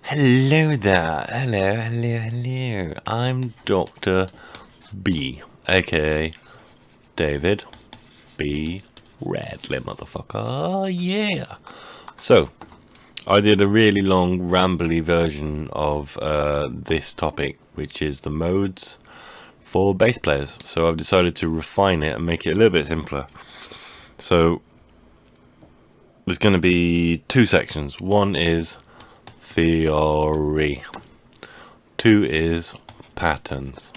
Hello there, hello. I'm Dr. B, aka David B. Radley, motherfucker. Yeah. So, I did a really long, rambly version of this topic, which is the modes for bass players. So, I've decided to refine it and make it a little bit simpler. So, there's going to be two sections. One is theory. Two is patterns.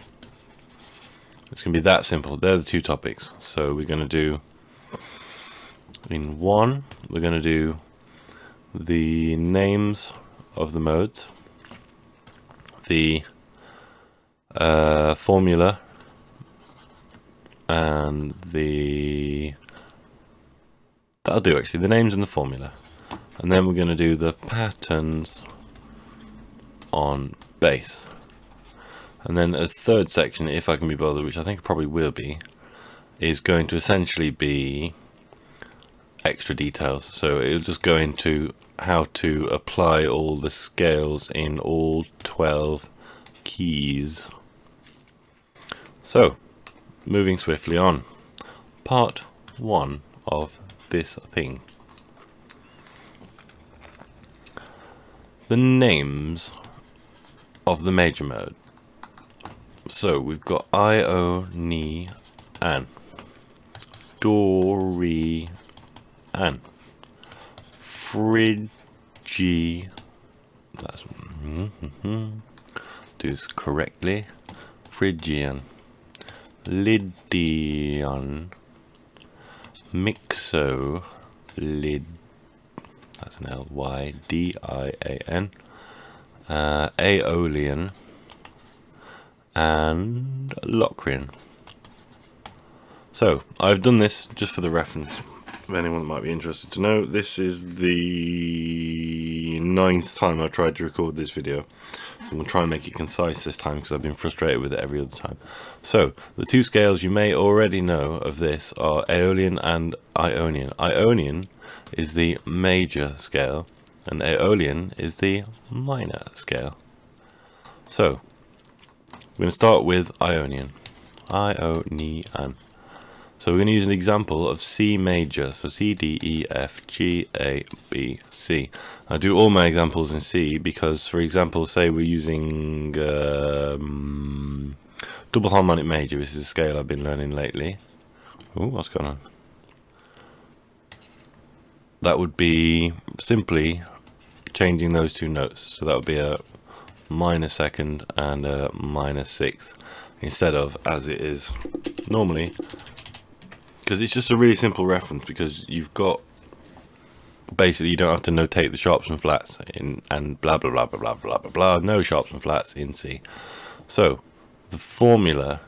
It's going to be that simple. They're the two topics. So we're going to do, in one, we're going to do the names of the modes, the formula, and that'll do actually, the names and the formula. And then we're going to do the patterns on bass. And then a third section, if I can be bothered, which I think I probably will be, is going to essentially be extra details. So it'll just go into how to apply all the scales in all 12 keys. So, moving swiftly on. Part 1 of this thing. The names of the major mode. So we've got I, O, Ni, An, Do, Re, An, Phrygi, that's do this correctly, Phrygian, Lydian, Mixo, that's an Lydian, Aeolian, and Locrian. So I've done this just for the reference, for anyone that might be interested to know. This is the 9th time I've tried to record this video. I'm going to try and make it concise this time because I've been frustrated with it every other time. So the two scales you may already know of this are Aeolian and Ionian. Ionian is the major scale and Aeolian is the minor scale. So we're going to start with Ionian. Ionian. So we're going to use an example of C major. So C, D, E, F, G, A, B, C. I do all my examples in C because, for example, say we're using double harmonic major. This is a scale I've been learning lately. Oh, what's going on? That would be simply changing those two notes. So that would be a minor second and a minor sixth instead of as it is normally, because it's just a really simple reference, because you've got basically, you don't have to notate the sharps and flats in and blah blah blah blah blah blah blah blah, no sharps and flats in C. So the formula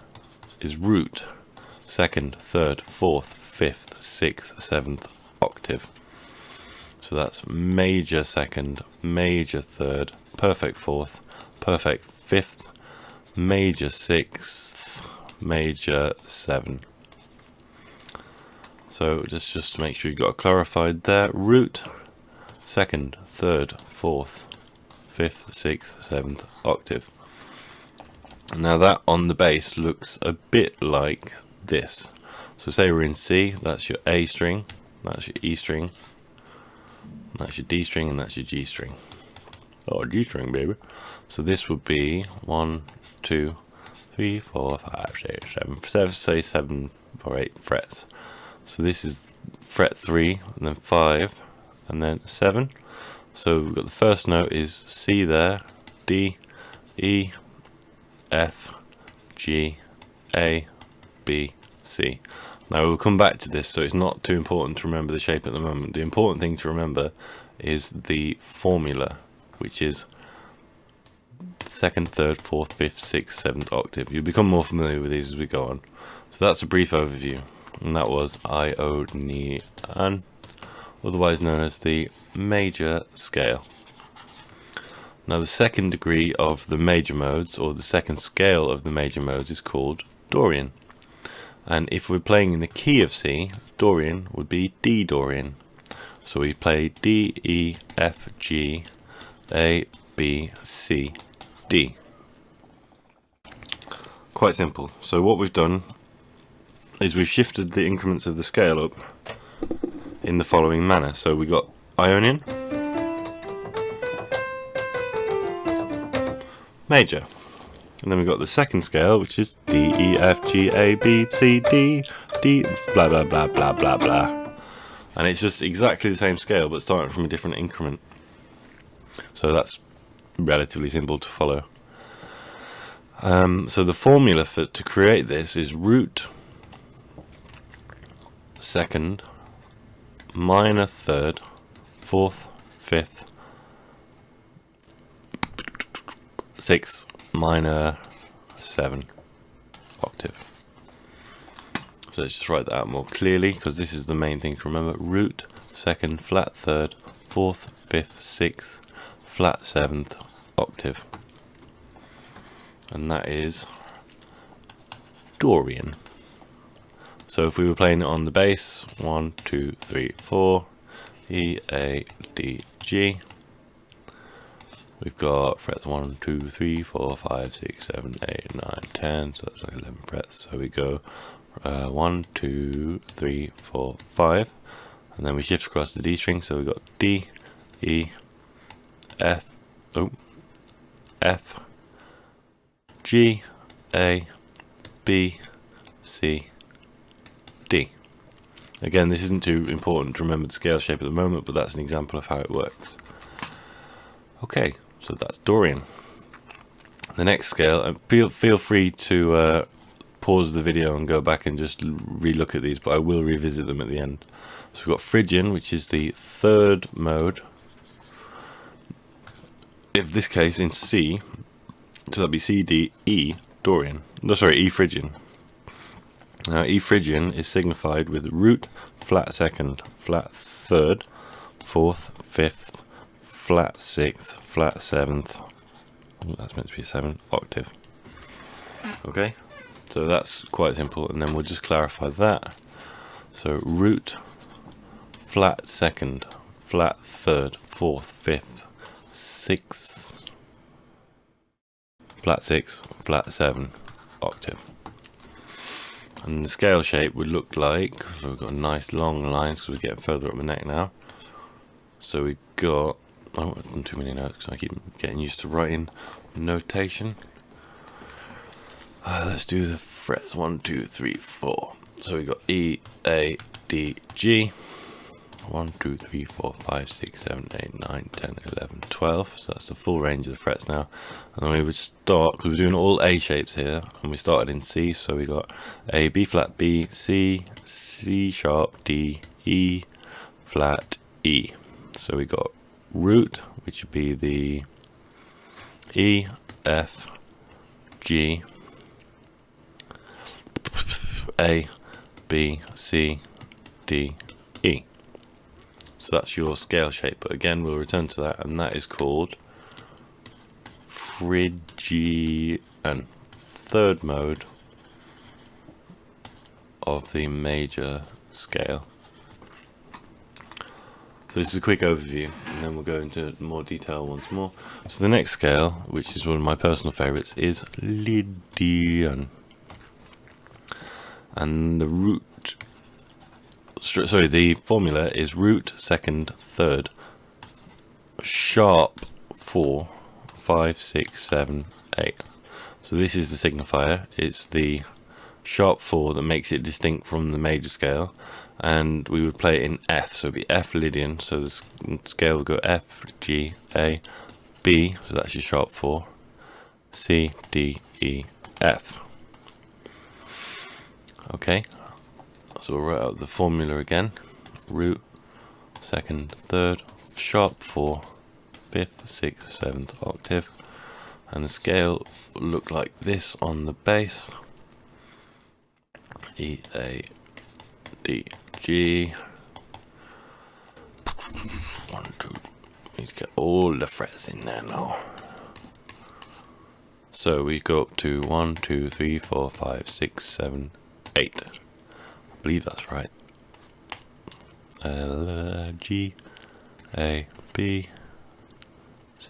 is root, second, third, fourth, fifth, sixth, seventh octave. So that's major second, major third, perfect fourth, perfect fifth, major sixth, major seven. So just to make sure you got it clarified there, root, second, third, fourth, fifth, sixth, seventh octave. Now that on the bass looks a bit like this. So say we're in C, that's your A string, that's your E string, that's your D string, and that's your G string. Oh, G string, baby. So this would be 1, 2, 3, 4, 5, 6, 7, say 7 or 8 frets. So this is fret 3, and then 5, and then 7. So we've got the first note is C there, D, E, F, G, A, B, C. Now we'll come back to this, so it's not too important to remember the shape at the moment. The important thing to remember is the formula, which is second, third, fourth, fifth, sixth, seventh octave. You'll become more familiar with these as we go on. So that's a brief overview, and that was Ionian, otherwise known as the major scale. Now the second degree of the major modes, or the second scale of the major modes, is called Dorian. And if we're playing in the key of C, Dorian would be D Dorian. So we play D, E, F, G, A, B, C, D. Quite simple. So what we've done is we've shifted the increments of the scale up in the following manner. So we got Ionian, major, and then we've got the second scale, which is D, E, F, G, A, B, C, D, D, blah blah blah blah blah blah, and it's just exactly the same scale but starting from a different increment. So that's relatively simple to follow. So the formula to create this is root second, minor third, fourth, fifth, sixth, minor 7 octave. So let's just write that out more clearly, because this is the main thing to remember. Root second, flat third, fourth, fifth, sixth, flat 7th octave. And that is Dorian. So if we were playing it on the bass, 1, 2, 3, 4, E, A, D, G. We've got frets 1, 2, 3, 4, 5, 6, 7, 8, 9, 10. So that's like 11 frets. So we go 1, 2, 3, 4, 5. And then we shift across the D string. So we've got D, E, F, F, G, A, B, C, D. Again, this isn't too important to remember the scale shape at the moment, but that's an example of how it works. Okay, so that's Dorian. The next scale, and feel free to pause the video and go back and just re-look at these, but I will revisit them at the end. So we've got Phrygian, which is the third mode. In this case, in C, so that'd be C, D, E, Dorian. No, sorry, E Phrygian. Now, E Phrygian is signified with root, flat second, flat third, fourth, fifth, flat sixth, flat 7th. That's meant to be 7 octave. Okay, so that's quite simple, and then we'll just clarify that. So root, flat second, flat third, fourth, fifth, sixth, flat 6, flat 7 octave. And the scale shape would look like, so we've got nice long lines because we're getting further up the neck now. So we got, oh, I've done too many notes because I keep getting used to writing notation. Let's do the frets 1, 2, 3, 4. So we got E, A, D, G. 1, 2, 3, 4, 5, 6, 7, 8, 9, 10, 11, 12. So that's the full range of the frets now. And then we would start, because we're doing all A shapes here, and we started in C, so we got A, B flat, B, C, C sharp, D, E, flat, E. So we got root, which would be the E, F, G, A, B, C, D, E. So that's your scale shape, but again we'll return to that, and that is called Phrygian, third mode of the major scale. So this is a quick overview, and then we'll go into more detail once more. So the next scale, which is one of my personal favourites, is Lydian, and the root. Sorry, the formula is root second third, sharp 4, 5, 6, 7, 8. So this is the signifier. It's the sharp 4 that makes it distinct from the major scale, and we would play it in F. So it'd be F Lydian. So the scale would go F, G, A, B. So that's your sharp 4. C, D, E, F. Okay. So we'll write out the formula again. Root, second, third, sharp 4, fifth, sixth, 7th octave. And the scale will look like this on the bass. E, A, D, G. 1, 2. Need to get all the frets in there now. So we go up to 1, 2, 3, 4, 5, 6, 7, 8. I believe that's right. L, G, A, B,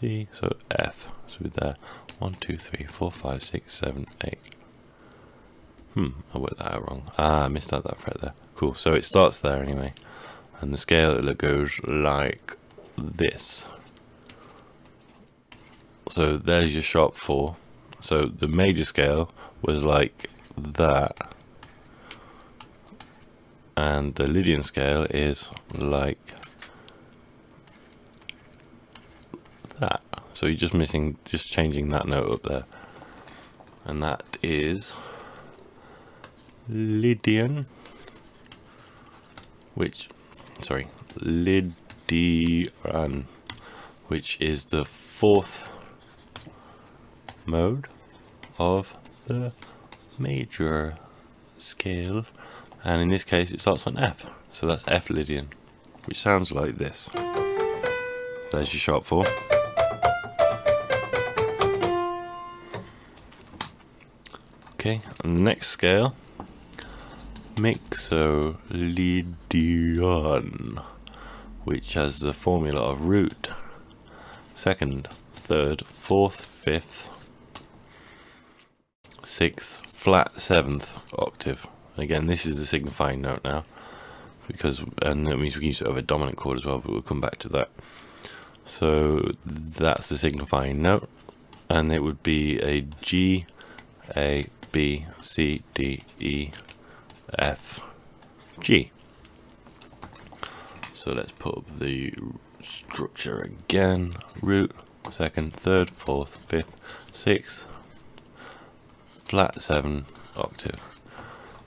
C, so F. So we're there. 1, 2, 3, 4, 5, 6, 7, 8. I worked that out wrong. I missed out that fret there. Cool. So it starts there anyway, and the scale goes like this. So there's your sharp 4. So the major scale was like that, and the Lydian scale is like that. So you're just changing that note up there, and that is Lydian, Lydian, which is the 4th mode of the major scale, and in this case it starts on F, so that's F Lydian, which sounds like this. There's your sharp 4. Okay, next scale, Mixolydian, which has the formula of root, 2nd, 3rd, 4th, 5th, 6th, flat 7th octave. Again, this is the signifying note now, and that means we can use it over a dominant chord as well, but we'll come back to that. So that's the signifying note, and it would be a G, A, B, C, D, E, F, G. So let's put up the structure again. Root, 2nd, 3rd, 4th, 5th, 6th, flat 7 octave,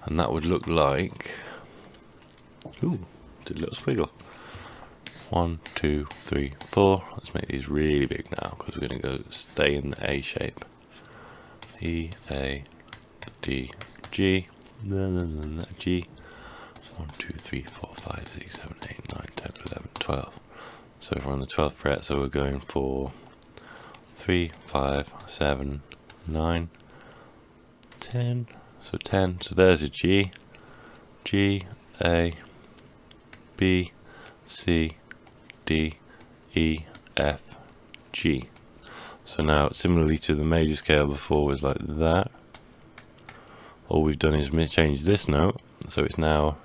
and that would look like, did a little squiggle. 1, 2, 3, 4. Let's make these really big now, because we're going to stay in the A shape. E, A, D, G, G. 1, 2, 3, 4, 5, 6, 7, 8, 9, 10, 11, 12. So we're on the 12th fret, so we're going for 3, 5, 7, 9, 10. So 10. So there's a G, G, A, B, C, D, E, F, G. So now, similarly to the major scale before, was like that. All we've done is change this note, so it's now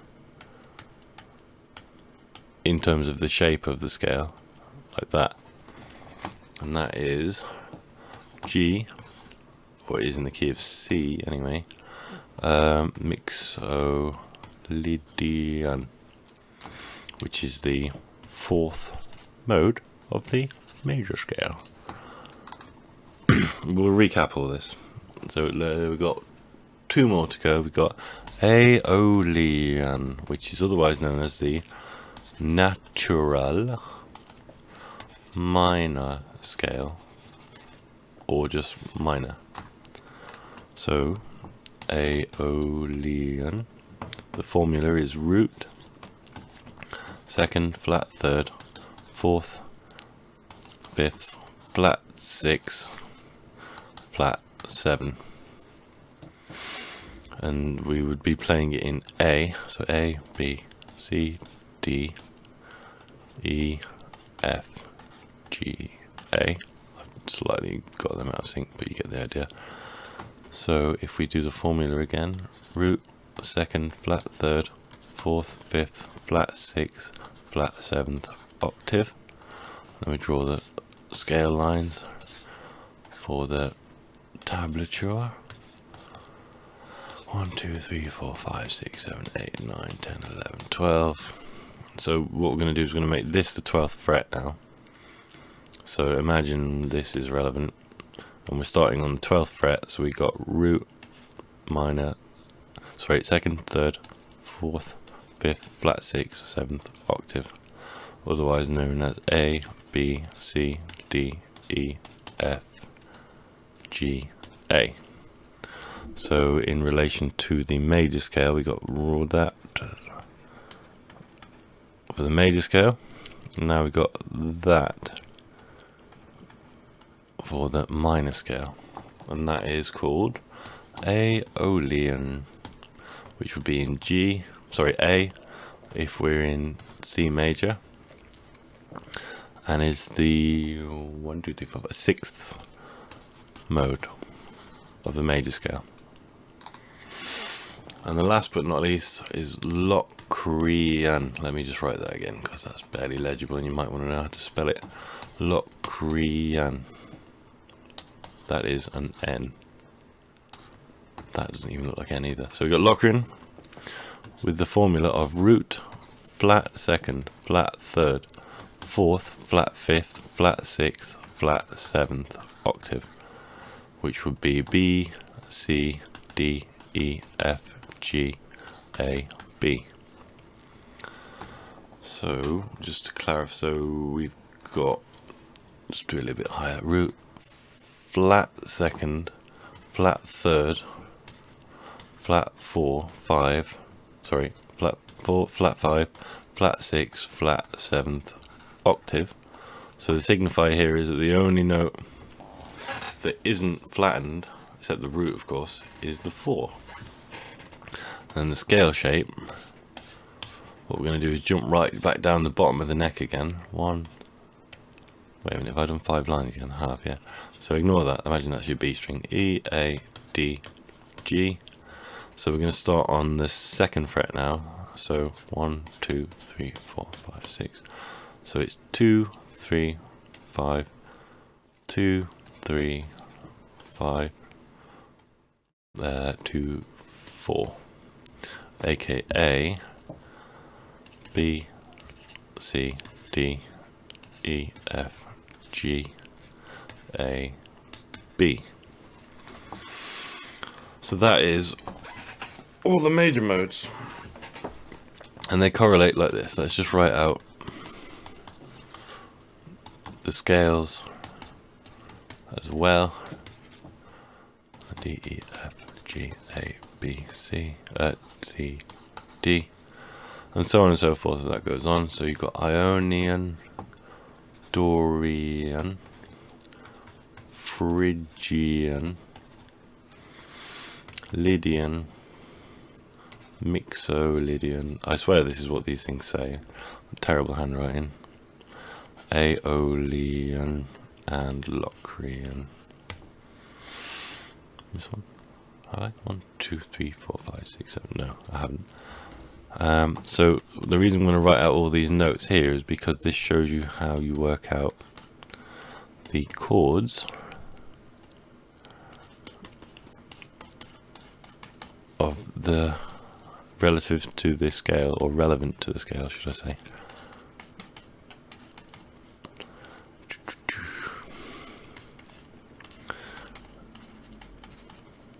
in terms of the shape of the scale, like that. And that is G, or it is in the key of C anyway, Mixolydian, which is the 4th mode of the major scale. We'll recap all this. So we've got 2 more to go. We've got Aeolian, which is otherwise known as the natural minor scale, or just minor. So Aeolian, the formula is root, 2nd, flat 3rd, 4th, 5th, flat 6, flat 7. And we would be playing it in A, so A, B, C, D, E, F, G, A. I've slightly got them out of sync, but you get the idea. So if we do the formula again, root, 2nd, flat 3rd, 4th, 5th, flat 6th, flat 7th octave. Then we draw the scale lines for the tablature. 1, 2, 3, 4, 5, 6, 7, 8, 9, 10, 11, 12. So what we're going to do is we're going to make this the 12th fret now. So imagine this is relevant, and we're starting on the 12th fret, so we got root minor, 2nd, 3rd, 4th, 5th, flat 6, 7th octave, otherwise known as A, B, C, D, E, F, G, A. So in relation to the major scale, we got that for the major scale. Now we got that for the minor scale, and that is called Aeolian, which would be in A if we're in C major, and is the 1, 2, 3, 4, 5, sixth mode of the major scale. And the last but not least is Locrian. Let me just write that again because that's barely legible and you might want to know how to spell it. Locrian. That is an N. That doesn't even look like N either. So we've got Locrian with the formula of root, flat second, flat third, fourth, flat fifth, flat sixth, flat seventh octave, which would be B, C, D, E, F, G, A, B. So just to clarify, so we've got, let's do a little bit higher, root, flat second, flat third, flat 4, 5, sorry, flat 4, flat 5, flat 6, flat 7th octave. So the signifier here is that the only note that isn't flattened, except the root of course, is the 4. And the scale shape, what we're going to do is jump right back down the bottom of the neck again. Wait a minute, have I done 5 lines again? I have, yeah. So ignore that, imagine that's your B string. E, A, D, G. So we're going to start on the 2nd fret now. So 1, 2, 3, 4, 5, 6. So it's 2, 3, 5, 2, 3, 5, 2, 4. AKA B, C, D, E, F, G, A, B. So that is all the major modes, and they correlate like this. Let's just write out the scales as well. D, E, F, G, A, B, C, C, D, and so on and so forth as that goes on. So you've got Ionian, Dorian, Phrygian, Lydian, Mixolydian. I swear this is what these things say. Terrible handwriting. Aeolian and Locrian. This one. Have I? 1, 2, 3, 4, 5, 6, 7. No, I haven't. So the reason I'm going to write out all these notes here is because this shows you how you work out the chords of the relative to this scale, or relevant to the scale, should I say.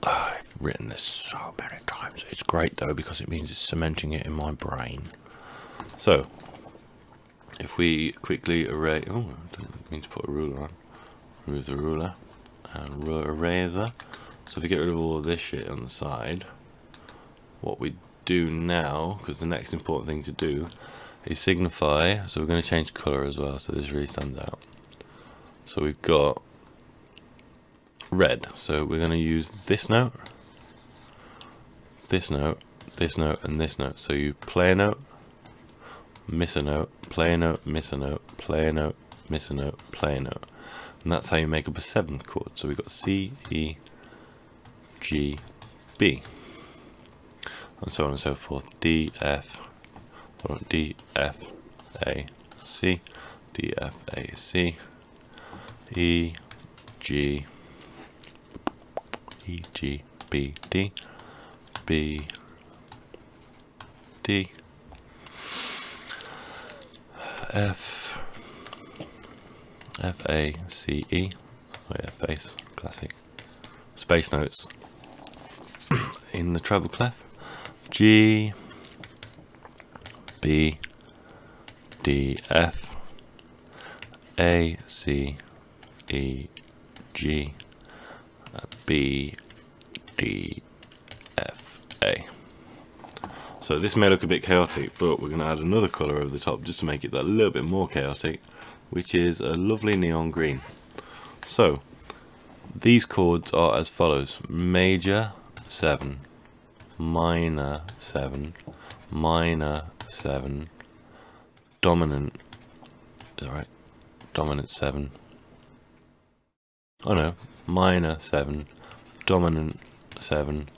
I've written this so many times. It's great though because it means it's cementing it in my brain. So if we quickly erase, I didn't mean to put a ruler on. Remove the ruler and eraser. So if we get rid of all of this shit on the side, what we do now, because the next important thing to do is signify. So we're going to change colour as well, so this really stands out. So we've got red, so we're going to use this note, this note, this note, and this note. So you play a note, miss a note, play a note, miss a note, play a note, miss a note, play a note, and that's how you make up a 7th chord. So we've got C, E, G, B, and so on and so forth. D, F, D, F, A, C, D, F, A, C, E, G, E, G, B, D, B, D, F, F, A, C, E. Oh yeah, face, classic. Space notes in the treble clef. G, B, D, F, A, C, E, G, B, D, F, A. So this may look a bit chaotic, but we're going to add another colour over the top just to make it that little bit more chaotic, which is a lovely neon green. So these chords are as follows: major 7, minor 7, minor 7, dominant, is that right? dominant 7. Oh no, minor 7, dominant 7,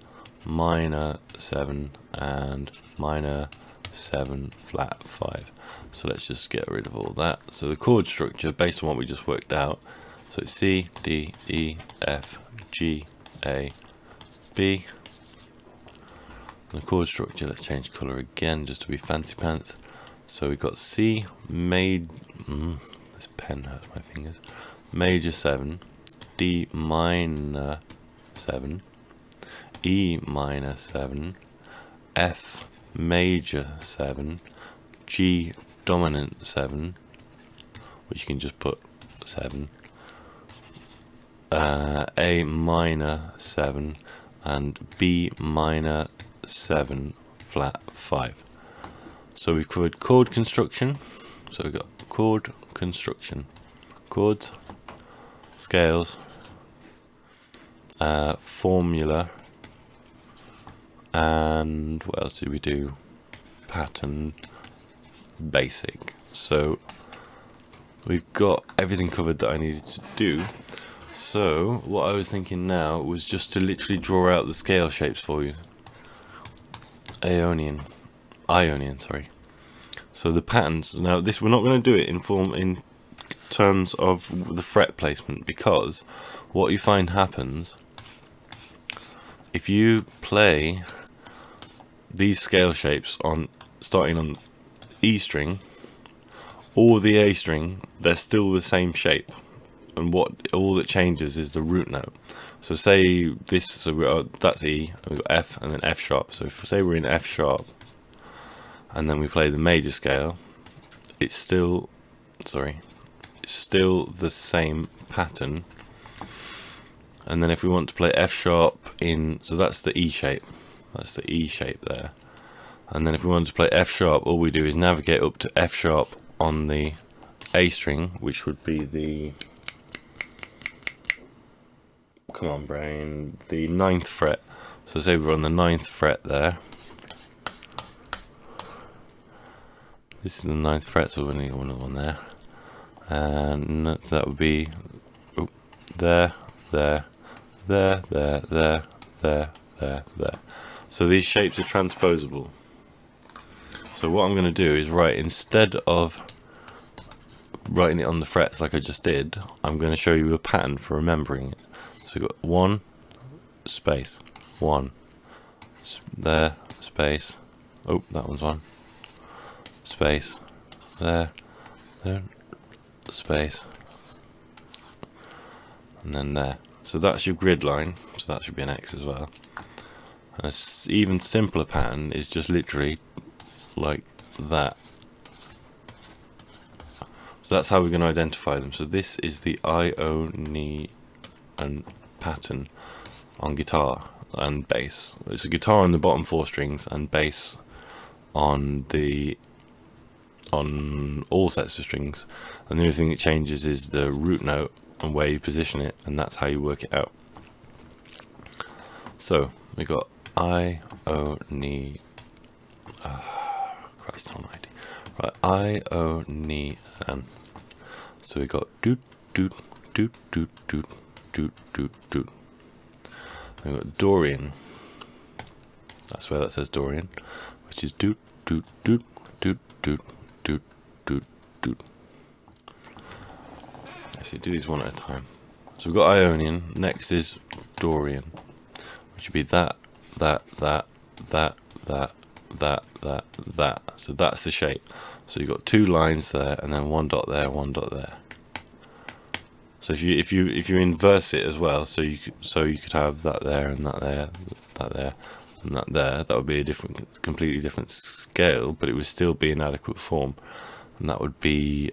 minor 7, and minor 7 flat 5. So let's just get rid of all that. So the chord structure, based on what we just worked out, so it's C, D, E, F, G, A, B. And the chord structure, let's change colour again just to be fancy pants. So we've got C, this pen hurts my fingers, major 7, D minor 7, E minor 7, F major 7, G dominant 7, which you can just put 7, A minor 7, and B minor 7 flat 5. So we've covered chord construction. So we've got chord construction, chords, scales, formula, and what else did we do? Pattern, basic. So we've got everything covered that I needed to do. So what I was thinking now was just to literally draw out the scale shapes for you. Ionian, sorry. So the patterns, now this, we're not going to do it in terms of the fret placement, because what you find happens if you play these scale shapes on starting on E string or the A string, they're still the same shape, and all that changes is the root note. So say this, so that's E, and we've got F and then F sharp. So if say we're in F sharp and then we play the major scale, it's still the same pattern. And then if we want to play F sharp in, so that's the E shape, there. And then if we want to play F sharp, all we do is navigate up to F sharp on the A string, which would be the, come on brain, the 9th fret. So say we're on the 9th fret there. This is the 9th fret, so we'll need another one there. And so that would be there. So these shapes are transposable. So what I'm going to do is instead of writing it on the frets like I just did, I'm going to show you a pattern for remembering it. So we've got 1 space, 1 there, space, oh that one's 1, space, there, space, and then there. So that's your grid line, so that should be an X as well. And an even simpler pattern is just literally like that. So that's how we're going to identify them. So this is the Ionian pattern on guitar and bass. It's a guitar on the bottom 4 strings and bass on all sets of strings, and the only thing that changes is the root note and where you position it, and that's how you work it out. So we got Ionian, Christ almighty, right, Ionian. So we got doot doot doot doot doot doot doot doot. We got Dorian. That's where that says Dorian, which is doot doot doot doot doot doot doot doot. Actually, do these one at a time. So we've got Ionian. Next is Dorian, which would be that. So that's the shape. So you've got 2 lines there, and then 1 dot there, 1 dot there. So if you inverse it as well, so you could have that there and that there, that there and that there. That would be a completely different scale, but it would still be an adequate form, and that would be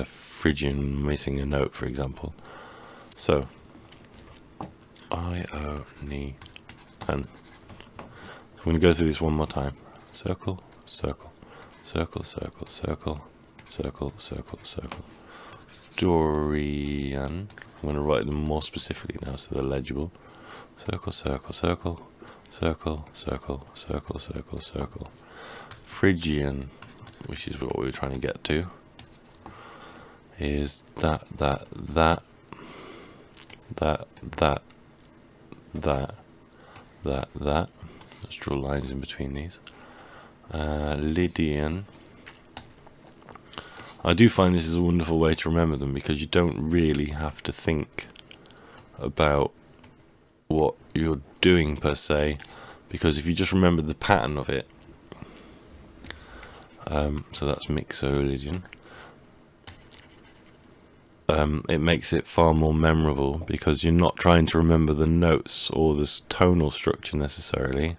Phrygian missing a note, for example. So Ionian. I'm going to go through this one more time. Circle, circle, circle, circle, circle, circle, circle, circle. Dorian. I'm going to write them more specifically now so they're legible. Circle, circle, circle, circle, circle, circle, circle, circle. Phrygian, which is what we were trying to get to. is that, that, that, that, that, that, that, that. Let's draw lines in between these. Lydian. I do find this is a wonderful way to remember them because you don't really have to think about what you're doing per se, because if you just remember the pattern of it, so that's Mixolydian, it makes it far more memorable because you're not trying to remember the notes or the tonal structure necessarily.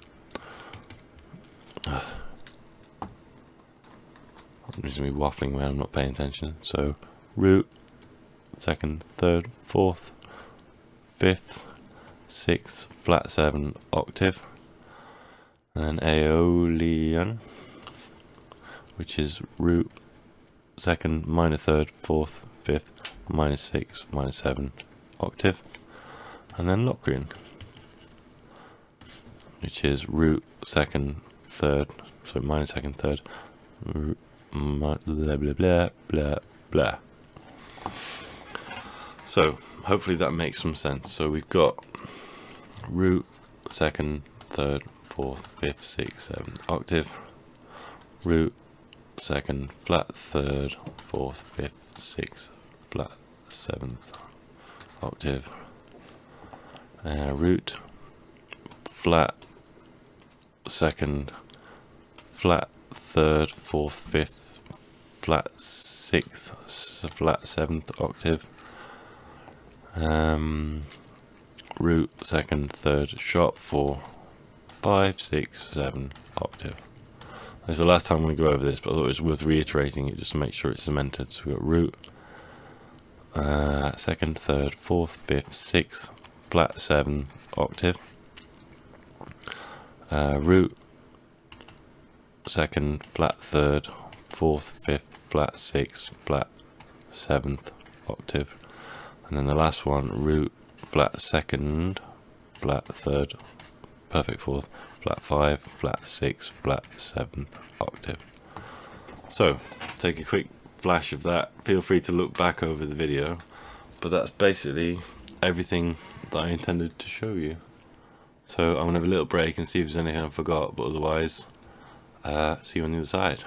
I'm just going to be waffling around, I'm not paying attention. So root, second, third, fourth, fifth, sixth, flat 7 octave, and then Aeolian, which is root, second, minor third, fourth, fifth, minor 6, minor 7 octave, and then Locrian, which is root, second, third, so minor second, third, root, blah blah blah blah blah. So hopefully that makes some sense. So we've got root, second, third, fourth, fifth, sixth, seventh octave, root, second, flat third, fourth, fifth, sixth, flat 7th octave, root, flat second, flat third, fourth, fifth, flat 6th, flat 7th octave, root, second, third, sharp 4, 5, 6, 7 octave. This is the last time I'm going to go over this, but I thought it was worth reiterating it just to make sure it's cemented. So we've got root, second, third, fourth, fifth, 6th, flat 7 octave, root, second, flat third, fourth, fifth, flat 6, flat 7th octave, and then the last one, root, flat second, flat third, perfect fourth, flat 5, flat 6, flat 7th octave. So take a quick flash of that, feel free to look back over the video, but that's basically everything that I intended to show you. So I'm going to have a little break and see if there's anything I forgot, but otherwise see you on the other side.